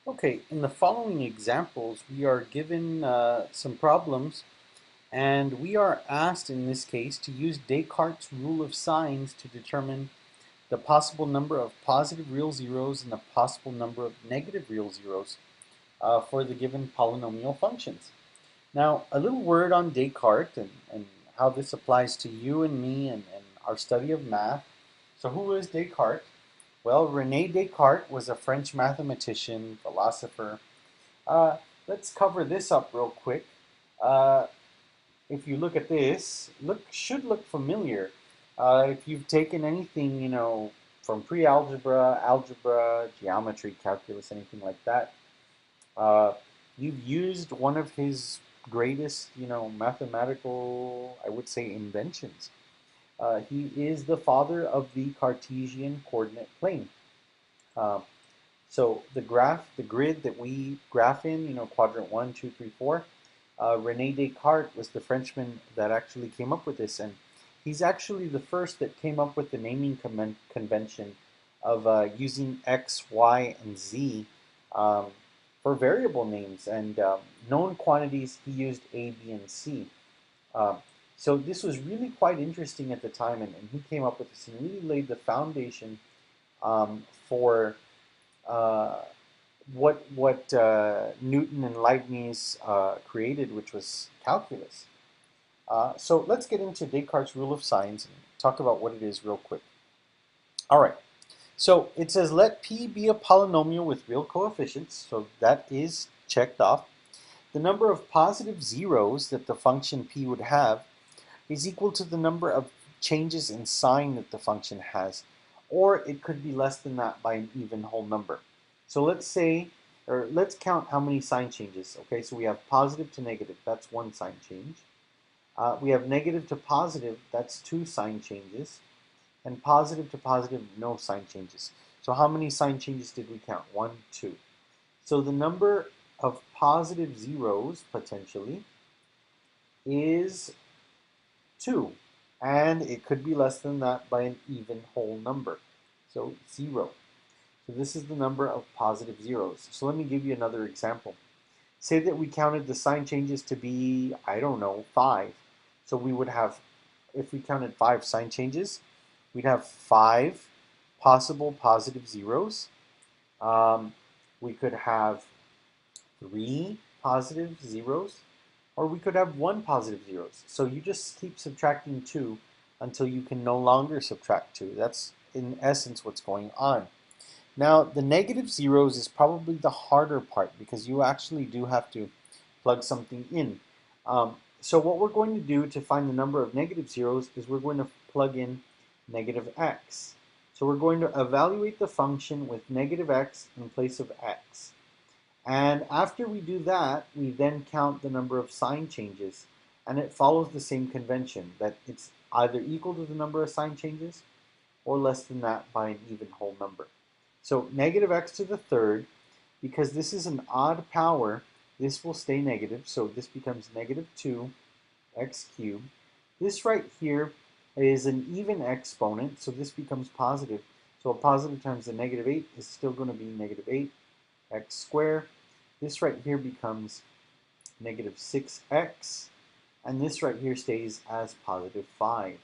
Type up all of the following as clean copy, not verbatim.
Okay, in the following examples, we are given some problems, and we are asked in this case to use Descartes' rule of signs to determine the possible number of positive real zeros and the possible number of negative real zeros for the given polynomial functions. Now, a little word on Descartes and how this applies to you and me and our study of math. So, who is Descartes? Well, Rene Descartes was a French mathematician, philosopher. uh, let's cover this up real quick. Uh, if you look at this, should look familiar. If you've taken anything, from pre-algebra, algebra, geometry, calculus, anything like that, uh, you've used one of his greatest, mathematical, I would say, inventions. He is the father of the Cartesian coordinate plane. Uh, So the grid that we graph in, quadrant 1, 2, 3, 4, Rene Descartes was the Frenchman that actually came up with this, and he's actually the first that came up with the naming convention of using X, Y, and Z um, for variable names, and known quantities he used A, B, and C. Um, so this was really quite interesting at the time, and he came up with this and really laid the foundation for uh, what Newton and Leibniz created, which was calculus. So let's get into Descartes' rule of signs and talk about what it is real quick. All right. So it says let P be a polynomial with real coefficients. So that is checked off. The number of positive zeros that the function P would have is equal to the number of changes in sign that the function has, or it could be less than that by an even whole number. So let's say, or let's count how many sign changes. Okay, so we have positive to negative, that's one sign change. We have negative to positive, that's two sign changes. And positive to positive, no sign changes. So how many sign changes did we count? One, two. So the number of positive zeros, potentially, is 2. And it could be less than that by an even whole number. So 0. So this is the number of positive zeros. So let me give you another example. Say that we counted the sign changes to be, I don't know, 5. So we would have, if we counted 5 sign changes, we'd have 5 possible positive zeros. Um, we could have 3 positive zeros, or we could have 1 positive zeros. So you just keep subtracting 2 until you can no longer subtract 2. That's in essence what's going on. Now, the negative zeros is probably the harder part because you actually do have to plug something in. So what we're going to do to find the number of negative zeros is we're going to plug in negative x. So we're going to evaluate the function with negative x in place of x. And after we do that, we then count the number of sign changes. And it follows the same convention that it's either equal to the number of sign changes or less than that by an even whole number. So negative x to the third, because this is an odd power, this will stay negative. So this becomes negative 2x cubed. This right here is an even exponent, so this becomes positive. So a positive times the negative 8 is still going to be negative 8x squared. This right here becomes negative 6x, and this right here stays as positive 5.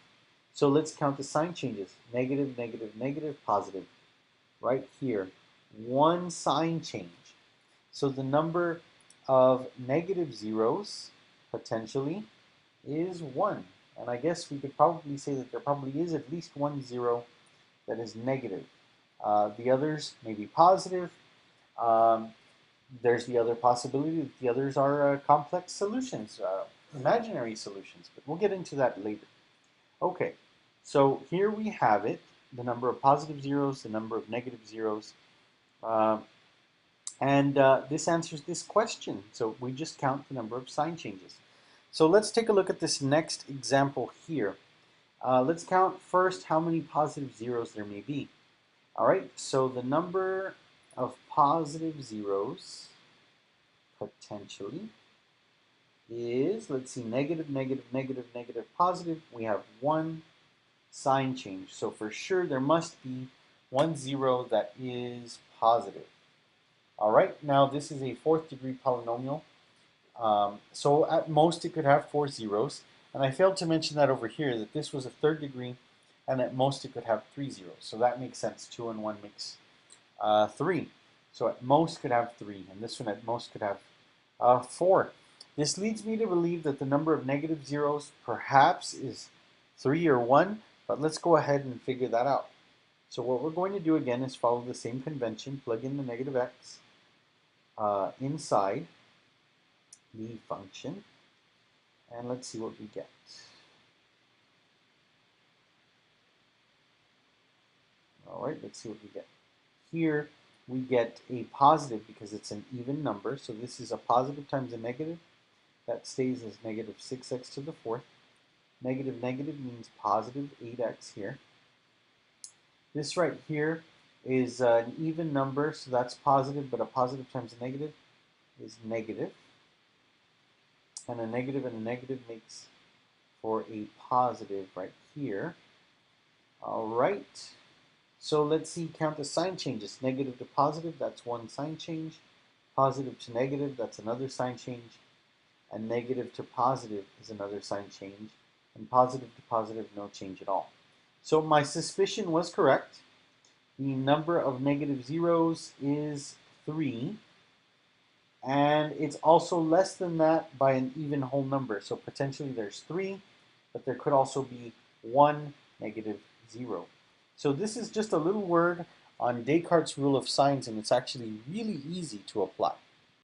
So let's count the sign changes. Negative, negative, negative, positive. Right here, one sign change. So the number of negative zeros, potentially, is 1. And I guess we could probably say that there probably is at least one zero that is negative. The others may be positive. Um, there's the other possibility that the others are complex solutions, imaginary solutions, but we'll get into that later. Okay, so here we have it, the number of positive zeros, the number of negative zeros, uh, and this answers this question. So we just count the number of sign changes. So let's take a look at this next example here. Let's count first how many positive zeros there may be. All right, so the number of positive zeros potentially is, let's see, negative, negative, negative, negative, positive. We have one sign change. So for sure there must be one zero that is positive. All right, now this is a fourth degree polynomial. So at most it could have 4 zeros. And I failed to mention that over here, that this was a third degree, and at most it could have 3 zeros. So that makes sense. 2 and 1 makes 3. So at most could have 3, and this one at most could have 4. This leads me to believe that the number of negative zeros perhaps is 3 or 1, but let's go ahead and figure that out. So what we're going to do again is follow the same convention, plug in the negative x inside the function, and let's see what we get. All right, let's see what we get. Here we get a positive because it's an even number, so this is a positive times a negative. That stays as negative 6x to the fourth. Negative negative means positive 8x here. This right here is an even number, so that's positive, but a positive times a negative is negative. And a negative makes for a positive right here. All right. So let's see, count the sign changes. Negative to positive, that's one sign change. Positive to negative, that's another sign change. And negative to positive is another sign change. And positive to positive, no change at all. So my suspicion was correct. The number of negative zeros is 3. And it's also less than that by an even whole number. So potentially there's 3, but there could also be 1 negative 0. So this is just a little word on Descartes' rule of signs, and it's actually really easy to apply.